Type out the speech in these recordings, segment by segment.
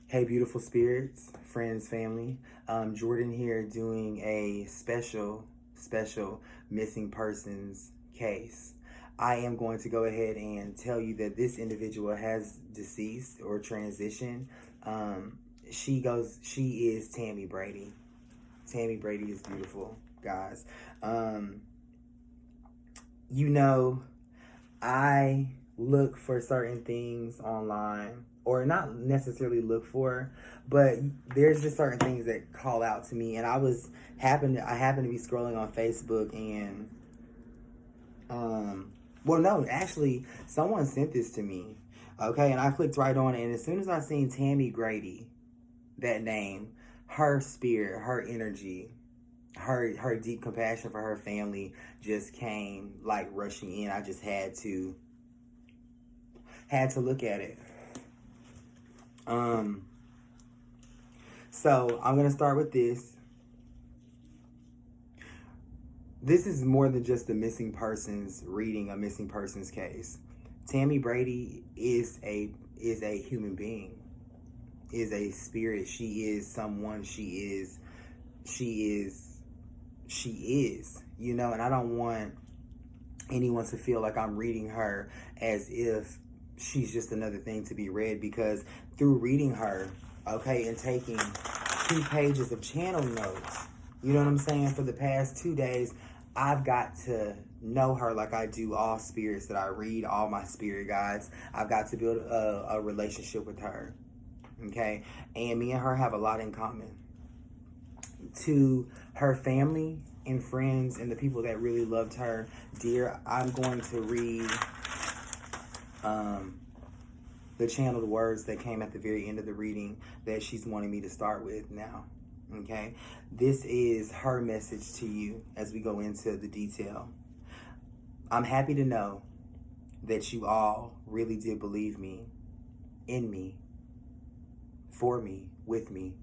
Hey, beautiful spirits, friends, family. Jordan here doing a special missing persons case. I am going to go ahead and tell you that this individual has deceased or transitioned. She is Tammy Brady. Tammy Brady is beautiful, guys. Um, you know, I look for certain things online, or not necessarily look for, but there's just certain things that call out to me. And I happened to be scrolling on Facebook, and well, no, actually, someone sent this to me. Okay, and I clicked right on it, and as soon as I seen Tammy Grady, that name, her spirit, her energy, her deep compassion for her family just came like rushing in. I just had to look at it. So I'm gonna start with this. This is more than just a missing persons reading, a missing persons case. Tammy Brady is a human being, is a spirit. She is someone. She is. You know, and I don't want anyone to feel like I'm reading her as if she's just another thing to be read, because through reading her, okay, and taking 2 pages of channel notes, you know what I'm saying, for the past 2 days, I've got to know her like I do all spirits that I read, all my spirit guides. I've got to build a relationship with her, okay? And me and her have a lot in common. To her family and friends and the people that really loved her, dear, I'm going to read the channeled words that came at the very end of the reading that she's wanting me to start with now. Okay? This is her message to you as we go into the detail. I'm happy to know that you all really did believe me, in me, for me, with me.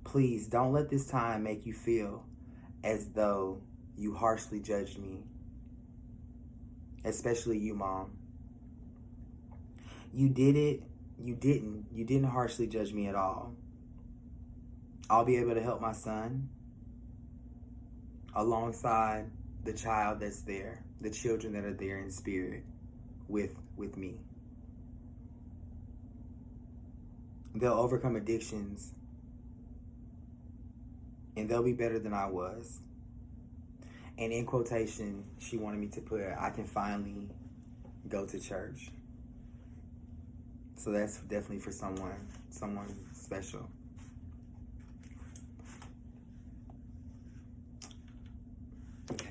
Please don't let this time make you feel as though you harshly judged me, especially you, Mom. You didn't harshly judge me at all. I'll be able to help my son alongside the child that's there, the children that are there in spirit with me. They'll overcome addictions, and they'll be better than I was. And in quotation, she wanted me to put, I can finally go to church. So that's definitely for someone special. Okay.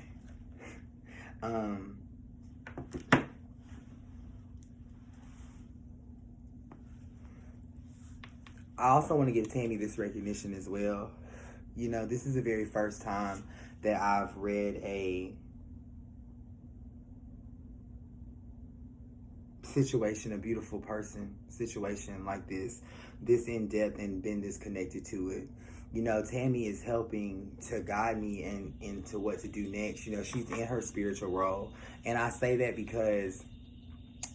I also want to give Tammy this recognition as well. You know, this is the very first time that I've read a situation, a beautiful person situation like this in depth, and been this connected to it. You know, Tammy is helping to guide me into what to do next. You know, she's in her spiritual role, and I say that because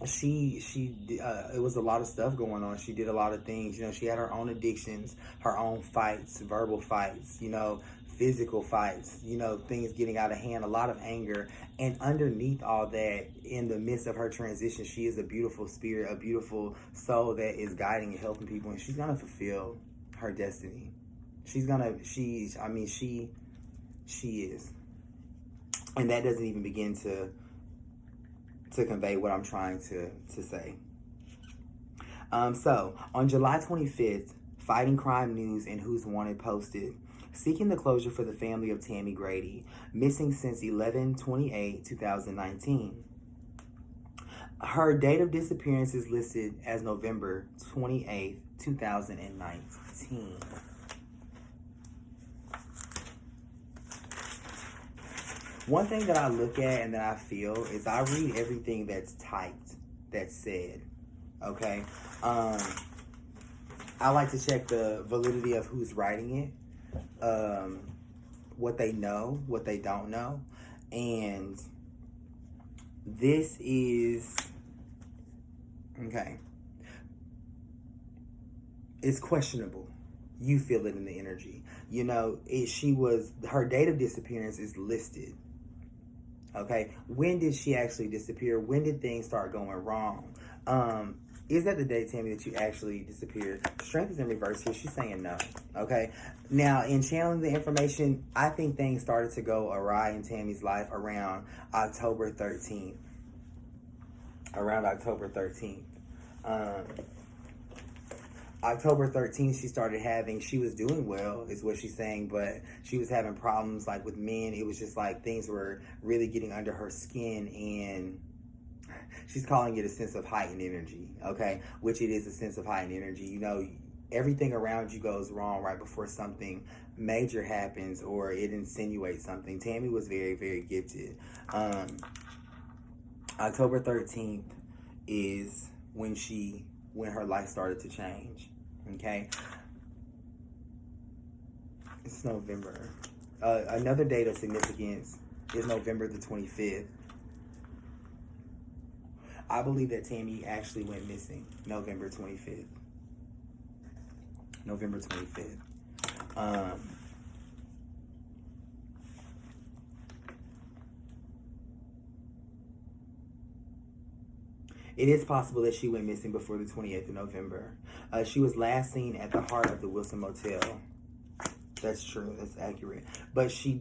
it was a lot of stuff going on. She did a lot of things. You know, she had her own addictions, her own fights, verbal fights, you know, physical fights, you know, things getting out of hand, a lot of anger. And underneath all that, in the midst of her transition, she is a beautiful spirit, a beautiful soul that is guiding and helping people, and she's gonna fulfill her destiny. She is. And that doesn't even begin to convey what I'm trying to say. So, on July 25th, Fighting Crime News and Who's Wanted posted, seeking the closure for the family of Tammy Grady, missing since 11/28/2019. Her date of disappearance is listed as November 28th, 2019. One thing that I look at and that I feel is I read everything that's typed, that's said, okay? I like to check the validity of who's writing it, what they know, what they don't know, and this is, okay. it's questionable. You feel it in the energy. You know, her date of disappearance is listed. Okay, when did she actually disappear? When did things start going wrong? Is that the day, Tammy, that you actually disappeared? Strength is in reverse here. She's saying no. Okay. Now, in channeling the information, I think things started to go awry in Tammy's life around October 13th. Around October 13th. October 13th, she was doing well, is what she's saying, but she was having problems, like, with men. It was just like things were really getting under her skin, and she's calling it a sense of heightened energy, okay? Which it is a sense of heightened energy. You know, everything around you goes wrong right before something major happens, or it insinuates something. Tammy was very, very gifted. October 13th is when her life started to change, okay? It's November. Another date of significance is November the 25th. I believe that Tammy actually went missing November 25th. November 25th. It is possible that she went missing before the 28th of November. She was last seen at the heart of the Wilson Motel. That's true. That's accurate. But she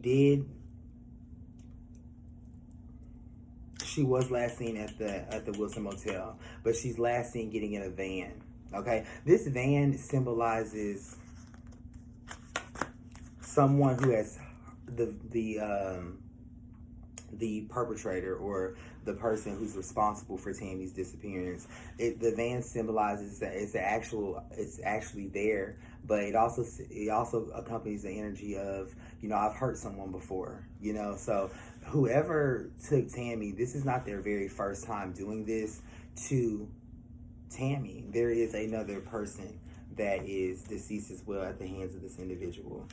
was last seen at the Wilson Motel. But she's last seen getting in a van. Okay? This van symbolizes someone who has the perpetrator, or the person who's responsible for Tammy's disappearance. The van symbolizes that it's actually there, but it also accompanies the energy of, you know, I've hurt someone before, you know. So whoever took Tammy, this is not their very first time doing this to Tammy. There is another person that is deceased as well at the hands of this individual.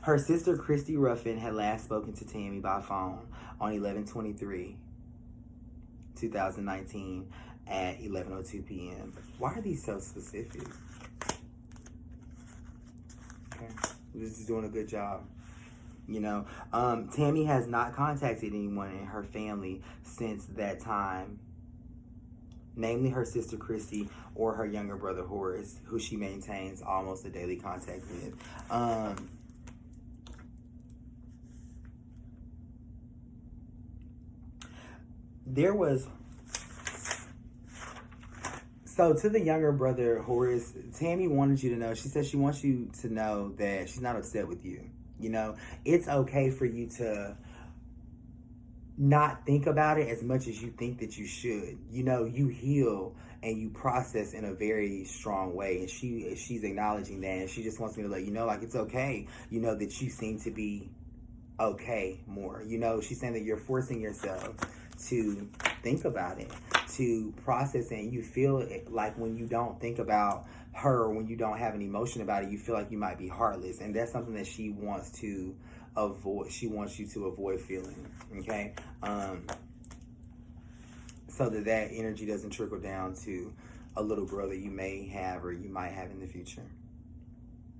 Her sister, Christy Ruffin, had last spoken to Tammy by phone on 11/23/2019 at 11:02 p.m. Why are these so specific? Okay. This is doing a good job. You know, Tammy has not contacted anyone in her family since that time, namely her sister Christy or her younger brother Horace, who she maintains almost a daily contact with. So to the younger brother Horace, Tammy wanted you to know, she said she wants you to know that she's not upset with you. You know, it's okay for you to not think about it as much as you think that you should. You know, you heal and you process in a very strong way, and she's acknowledging that, and she just wants me to let you know, like, it's okay, you know, that you seem to be okay more. You know, she's saying that you're forcing yourself to think about it, to process it, and you feel it, like when you don't think about her, or when you don't have an emotion about it, you feel like you might be heartless, and that's something that she wants to avoid. She wants you to avoid feeling, okay? So that energy doesn't trickle down to a little girl that you may have, or you might have in the future,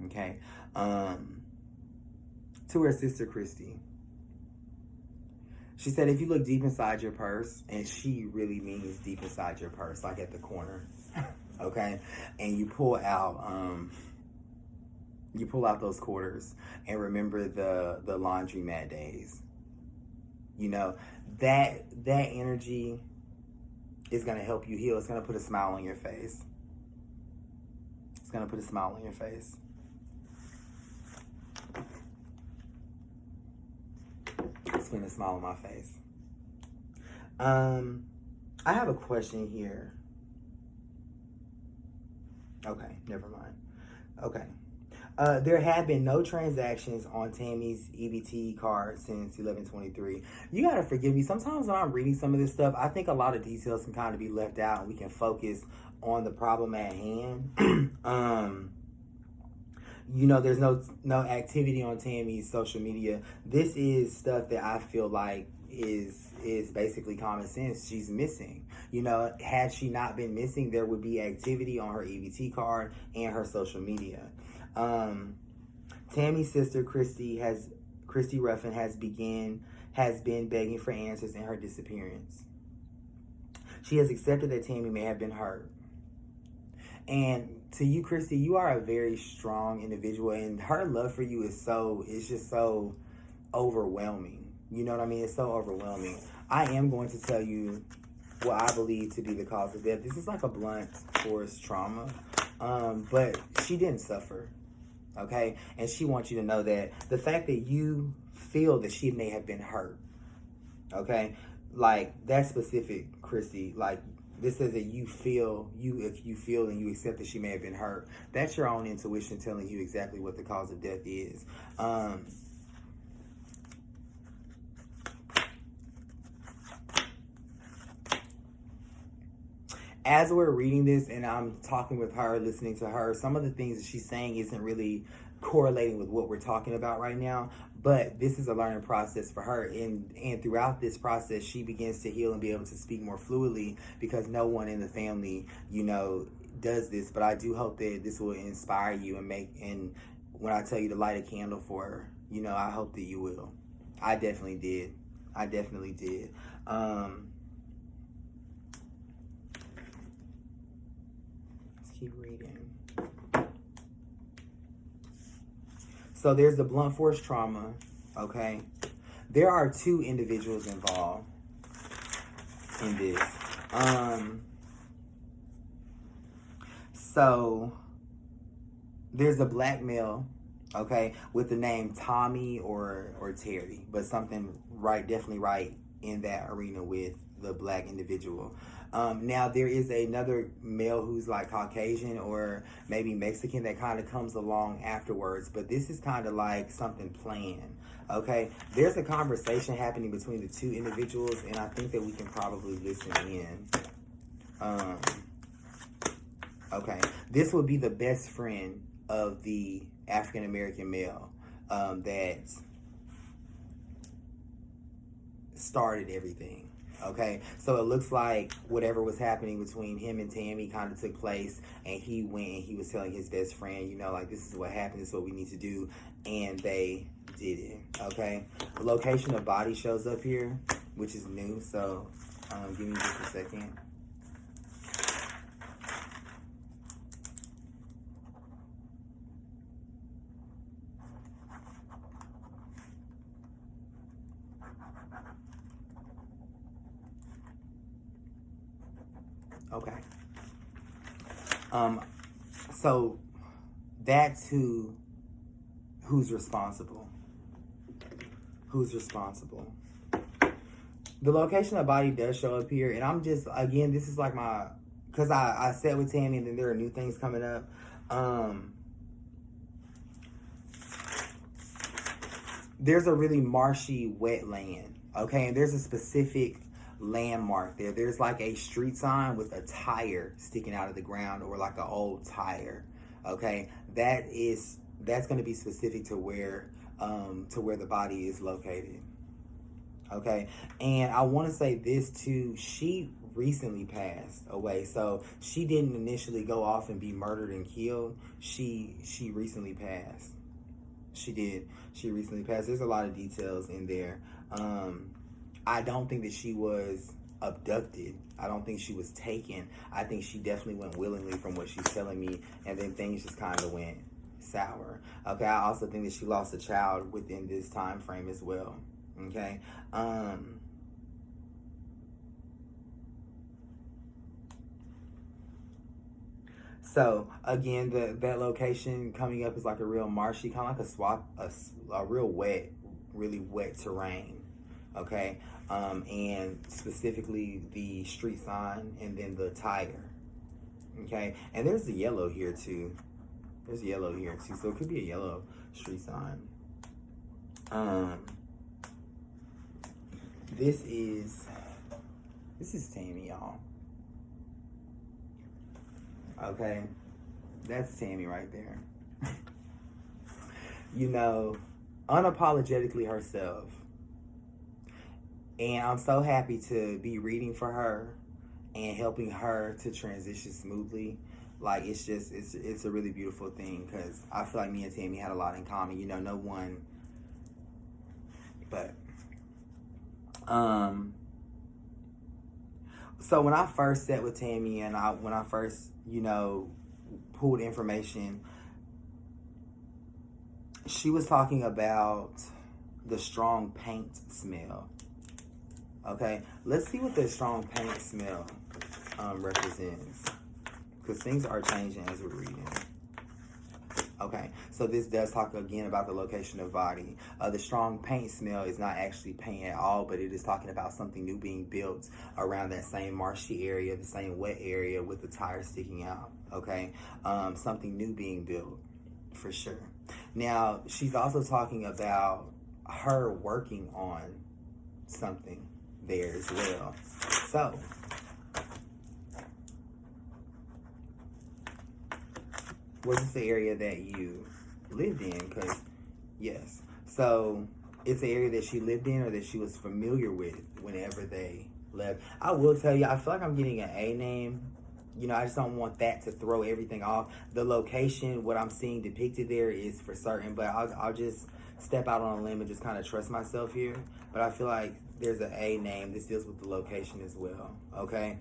okay? To her sister Christy, she said, if you look deep inside your purse, and she really means deep inside your purse, like at the corner, okay, and you pull out those quarters, and remember the laundromat days. You know, that energy is going to help you heal. It's going to put a smile on your face. It's going to put a smile on your face. It's putting a smile on my face. I have a question here. Okay, never mind. Okay. There have been no transactions on Tammy's EBT card since 11/23. You gotta forgive me. Sometimes when I'm reading some of this stuff, I think a lot of details can kind of be left out, and we can focus on the problem at hand. You know, there's no activity on Tammy's social media. This is stuff that I feel like is basically common sense. She's missing. You know, had she not been missing, there would be activity on her EBT card and her social media. Tammy's sister Christy Ruffin has been begging for answers in her disappearance. She has accepted that Tammy may have been hurt. And to you, Christy, you are a very strong individual, and her love for you is just so overwhelming. You know what I mean? It's so overwhelming. I am going to tell you what I believe to be the cause of death. This is like a blunt force trauma, but she didn't suffer, okay? And she wants you to know that the fact that you feel that she may have been hurt, okay? Like, that's specific, Christy. Like, this says that you feel and you accept that she may have been hurt. That's your own intuition telling you exactly what the cause of death is. As we're reading this and I'm talking with her, listening to her, some of the things that she's saying isn't really correlating with what we're talking about right now, but this is a learning process for her, and throughout this process she begins to heal and be able to speak more fluidly, because no one in the family, you know, does this. But I do hope that this will inspire you and when I tell you to light a candle for her, you know, I hope that you will. I definitely did. Keep reading. So there's the blunt force trauma, okay? There are 2 individuals involved in this. So there's a black male, okay, with the name Tommy or Terry, but something definitely right in that arena with the black individual. Now there is another male who's like Caucasian or maybe Mexican that kind of comes along afterwards, but this is kind of like something planned, okay? There's a conversation happening between the 2 individuals, and I think that we can probably listen in. Okay, this would be the best friend of the African-American male that started everything. Okay, so it looks like whatever was happening between him and Tammy kind of took place, and he went and he was telling his best friend, you know, like, this is what happened, this is what we need to do, and they did it. Okay, the location of body shows up here, which is new, so give me just a second. Okay. So that's who's responsible. The location of body does show up here, and I'm just, again, this is like because I sat with Tammy, and then there are new things coming up. There's a really marshy wetland, okay, and there's a specific landmark there. There's like a street sign with a tire sticking out of the ground, or like an old tire, okay? That's going to be specific to where the body is located, okay? And I want to say this too, she recently passed away, so she didn't initially go off and be murdered and killed. She recently passed. She recently passed. There's a lot of details in there. I don't think that she was abducted. I don't think she was taken. I think she definitely went willingly, from what she's telling me, and then things just kind of went sour. Okay, I also think that she lost a child within this time frame as well. Okay. So again, that location coming up is like a real marshy, kind of like a real wet, really wet terrain. Okay, and specifically the street sign and then the tire. Okay, and there's the yellow here too. So it could be a yellow street sign. This is Tammy, y'all. Okay, that's Tammy right there. You know, unapologetically herself. And I'm so happy to be reading for her and helping her to transition smoothly. Like, it's just, it's a really beautiful thing, because I feel like me and Tammy had a lot in common. You know, no one, but, so when I first sat with Tammy and when I first, you know, pulled information, she was talking about the strong paint smell. Okay, let's see what the strong paint smell represents, because things are changing as we're reading. Okay, so this does talk again about the location of body. The strong paint smell is not actually paint at all, but it is talking about something new being built around that same marshy area, the same wet area with the tires sticking out. Okay, something new being built, for sure. Now, she's also talking about her working on something there as well. So, was this the area that you lived in? Because, yes. So, it's an area that she lived in or that she was familiar with whenever they left. I will tell you, I feel like I'm getting an A name. You know, I just don't want that to throw everything off. The location, what I'm seeing depicted there is for certain, but I'll just step out on a limb and just kind of trust myself here. But I feel like there's an A name. This deals with the location as well, okay?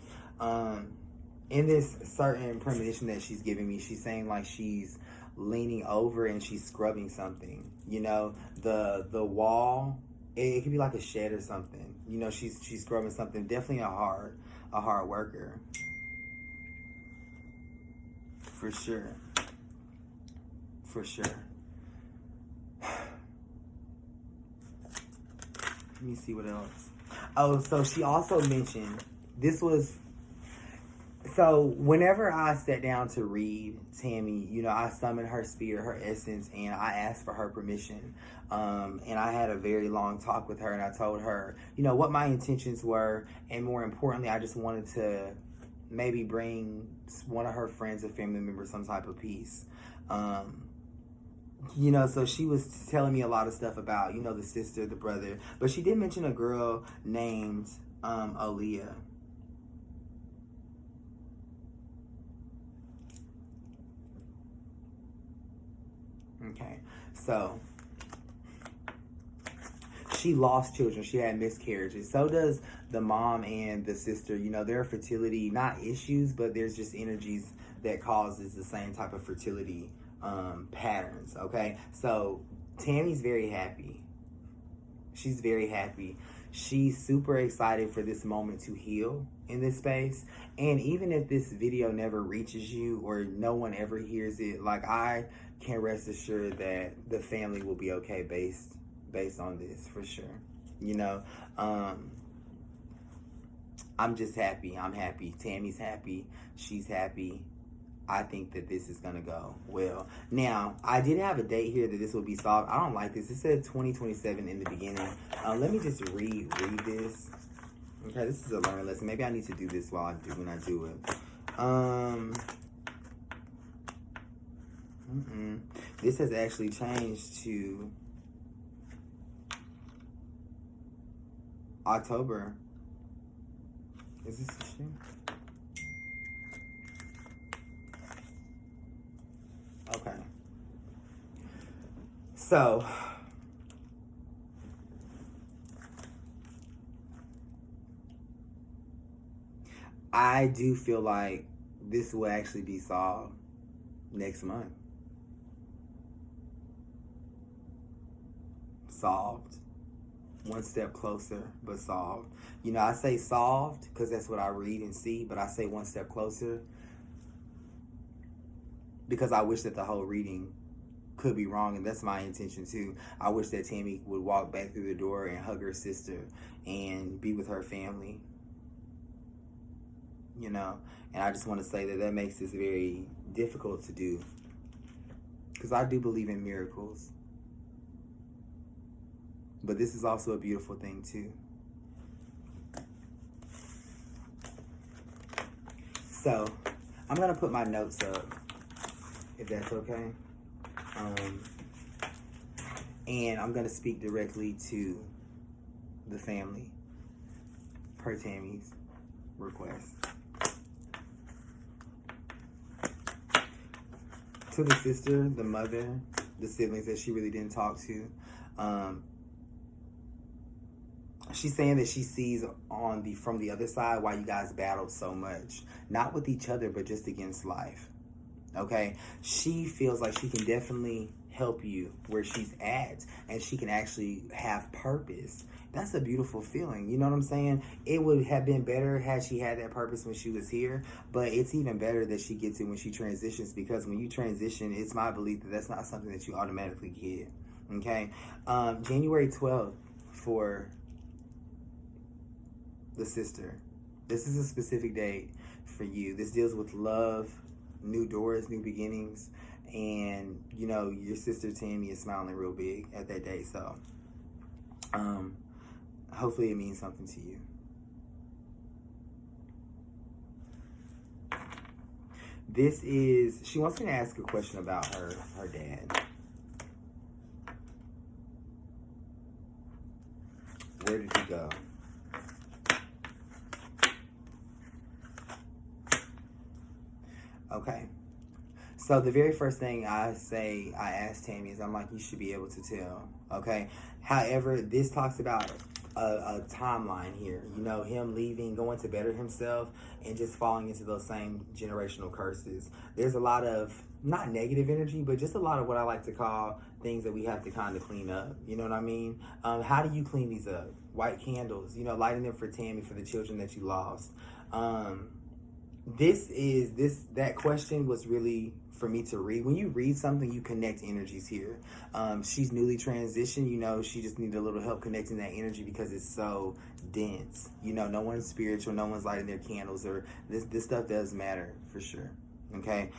In this certain premonition that she's giving me, she's saying like she's leaning over and she's scrubbing something. You know, the wall, it could be like a shed or something. You know, she's scrubbing something. Definitely a hard worker. For sure. For sure. Let me see what else. Oh, so she also mentioned, this was, so whenever I sat down to read Tammy, you know, I summoned her spirit, her essence, and I asked for her permission. And I had a very long talk with her, and I told her, you know, what my intentions were, and more importantly, I just wanted to maybe bring one of her friends or family members some type of peace. You know, so she was telling me a lot of stuff about, you know, the sister, the brother, but she did mention a girl named Aaliyah. Okay, so she lost children. She had miscarriages. So does the mom and the sister. You know, there are fertility, not issues, but there's just energies that causes the same type of fertility patterns, okay? So Tammy's very happy. She's very happy. She's super excited for this moment to heal in this space. And even if this video never reaches you or no one ever hears it, like, I can rest assured that the family will be okay based on this, for sure. You know, I'm just happy. I'm happy. Tammy's happy. She's happy. I think that this is going to go well. Now, I did have a date here that this will be solved. I don't like this. It said 2027 in the beginning. Let me just read this. Okay, this is a learning lesson. Maybe I need to do this when I do it. This has actually changed to October. Is this the shit? Okay. So, I do feel like this will actually be solved next month. Solved. One step closer, but solved. You know, I say solved because that's what I read and see, but I say one step closer because I wish that the whole reading could be wrong, and that's my intention too. I wish that Tammy would walk back through the door and hug her sister and be with her family. You know, and I just want to say that makes this very difficult to do because I do believe in miracles. But this is also a beautiful thing too. So, I'm going to put my notes up, if that's okay. And I'm going to speak directly to the family. per Tammy's request. To the sister, the mother, the siblings that she really didn't talk to, she's saying that she sees from the other side why you guys battled so much. Not with each other, but just against life. Okay? She feels like she can definitely help you where she's at, and she can actually have purpose. That's a beautiful feeling. You know what I'm saying? It would have been better had she had that purpose when she was here, but it's even better that she gets it when she transitions, because when you transition, it's my belief that that's not something that you automatically get. Okay? January 12th for the sister. This is a specific date for you. This deals with love, new doors, new beginnings, and you know your sister Tammy is smiling real big at that date. So hopefully it means something to you. She wants me to ask a question about her dad. Where did he go? Okay. So the very first thing I ask Tammy is, I'm like, you should be able to tell. Okay. However, this talks about a timeline here. You know, him leaving, going to better himself, and just falling into those same generational curses. There's a lot of, not negative energy, but just a lot of what I like to call things that we have to kind of clean up. You know what I mean? How do you clean these up? White candles, you know, lighting them for Tammy, for the children that you lost. That question was really for me to read. When you read something, you connect energies here. She's newly transitioned, you know, she just needed a little help connecting that energy because it's so dense. You know, no one's spiritual, no one's lighting their candles, or this stuff does matter for sure. Okay.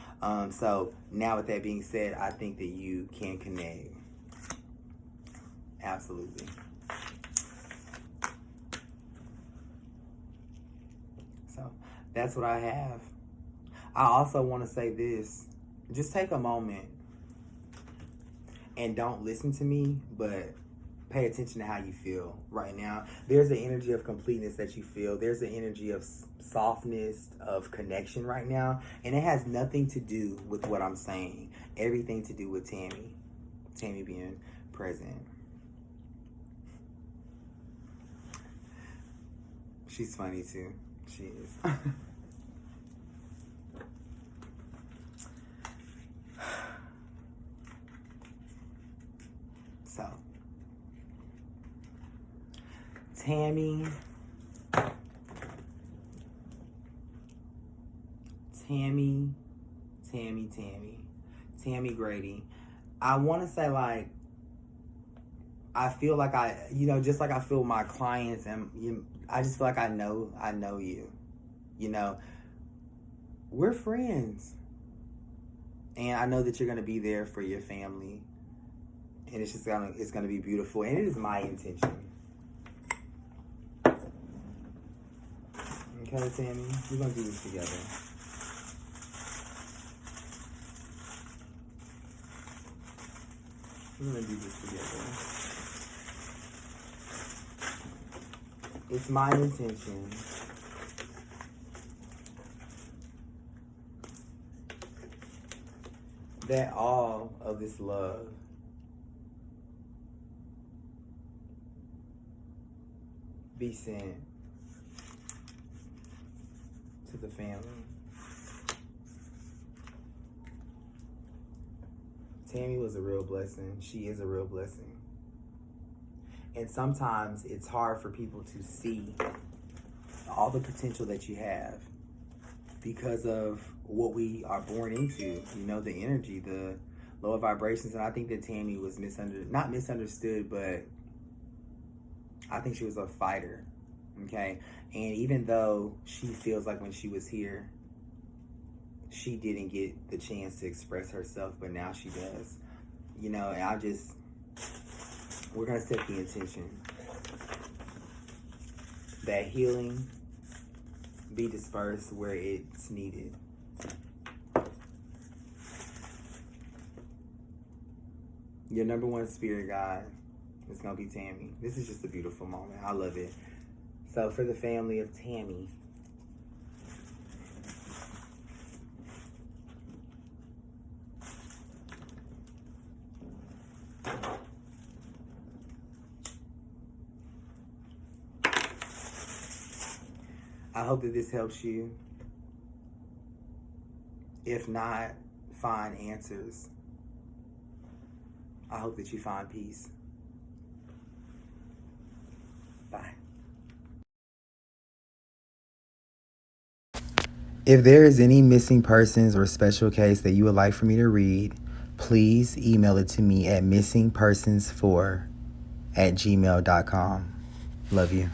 So now with that being said, I think that you can connect. Absolutely. So that's what I have. I also want to say this. Just take a moment and don't listen to me, but pay attention to how you feel right now. There's an energy of completeness that you feel. There's an energy of softness, of connection right now. And it has nothing to do with what I'm saying. Everything to do with Tammy. Tammy being present. She's funny too. She is. So, Tammy Grady. I want to say, like, I feel like just like I feel my clients, and I just feel like I know you. You know, we're friends, and I know that you're gonna be there for your family, and it's gonna be beautiful, and it is my intention. Okay, Tammy, we're gonna do this together. We're gonna do this together. It's my intention that all of this love be sent to the family. Tammy was a real blessing. She is a real blessing. And sometimes it's hard for people to see all the potential that you have because of what we are born into, you know, the energy, the lower vibrations. And I think that Tammy was not misunderstood, but I think she was a fighter, okay? And even though she feels like when she was here, she didn't get the chance to express herself, but now she does. You know, and we're going to set the intention that healing be dispersed where it's needed. Your number one spirit guide is going to be Tammy. This is just a beautiful moment. I love it. So for the family of Tammy, I hope that this helps you. If not, find answers. I hope that you find peace. Bye. If there is any missing persons or special case that you would like for me to read, please email it to me at missingpersons4@gmail.com. Love you.